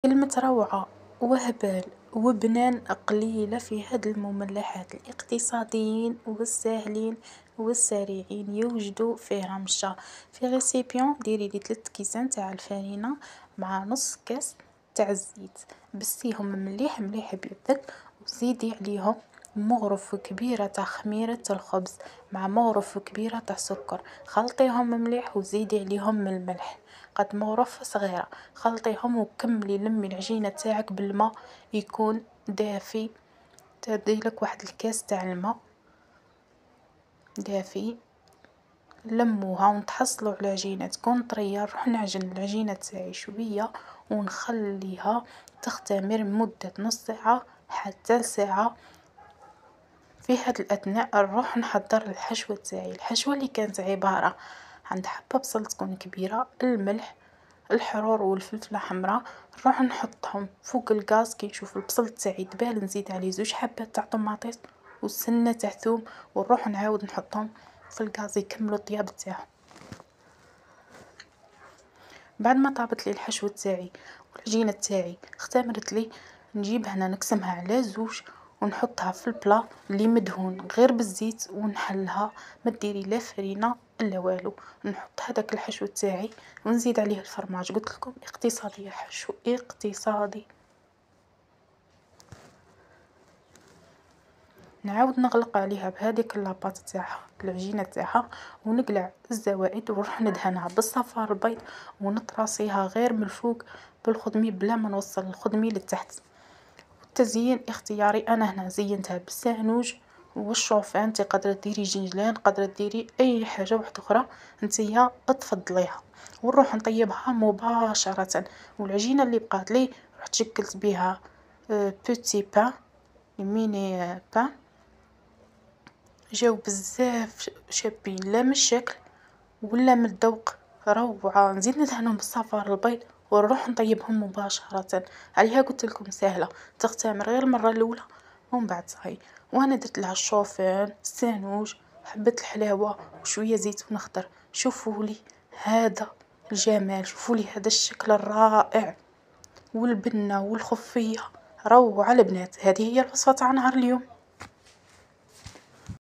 كلمة روعة وهبال وبنان قليلة في هاد المملحات. الاقتصاديين والساهلين والسريعين يوجدوا في رمشة. في ريسيبيون ديريلي 3 كيسان تاع الفرينة مع نص كاس تاع الزيت، بسيهم مليح مليح بيدك وزيدي عليهم مغرف كبيرة تاع خميرة الخبز مع مغرف كبيرة تاع سكر، خلطيهم مليح وزيدي عليهم الملح قد مغرفة صغيرة، خلطيهم وكملي لمي العجينة تاعك بالماء يكون دافي، تديلك واحد الكاس تاع الماء دافي، لموها ونتحصلوا على عجينة تكون طرية. نروح نعجن العجينة تاعي شوية ونخليها تختمر مدة نص ساعة حتى لساعة. في هاد الأثناء نروح نحضر الحشوة تاعي. الحشوة اللي كانت عبارة عن حبة بصل تكون كبيرة، الملح، الحرور والفلفلة حمراء، نروح نحطهم فوق الغاز. كي نشوف البصل تاعي دبال نزيد عليه 2 حبات تاع طماطيس وسنة تاع ثوم ونروح نعاود نحطهم في الغاز يكملوا الطياب تاعهم. بعد ما طابت لي الحشوة تاعي والعجينة تاعي اختمرت لي، نجيب هنا نقسمها على 2 ونحطها في البلا اللي مدهون غير بالزيت ونحلها، ما ديري لا فرينة الا والو. نحط هذاك الحشو تاعي ونزيد عليه الفرماج، قلت لكم اقتصادي، حشو اقتصادي. نعاود نغلق عليها بهذيك لاباط تاعها العجينه تاعها ونقلع الزوائد ونروح ندهنها بالصفار البيض ونطراسيها غير من الفوق بالخدمي بلا ما نوصل الخدمي لتحت. التزيين اختياري، انا هنا زينتها بالسانوج والشوفان، تقدر ديري جنجلان، قادره ديري اي حاجه واحده اخرى نتيا تفضليها. ونروح نطيبها مباشره. والعجينه اللي بقات لي رحت شكلت بها بوتي بان، ميني بان، جاو بزاف شابين لا من الشكل ولا من الذوق، روعة. نزيد ندهنهم بالصفار البيض ونروح نطيبهم مباشرة. عليها قلت لكم سهلة، تختمر غير المرة الأولى ومن بعد صاي. وانا درت لها الشوفان، السانوج، حبة الحلاوة وشوية زيتون أخضر. شوفوا لي هذا الجمال، شوفوا لي هذا الشكل الرائع، والبنة والخفية روعة البنات. هذه هي الوصفة تاع نهار اليوم.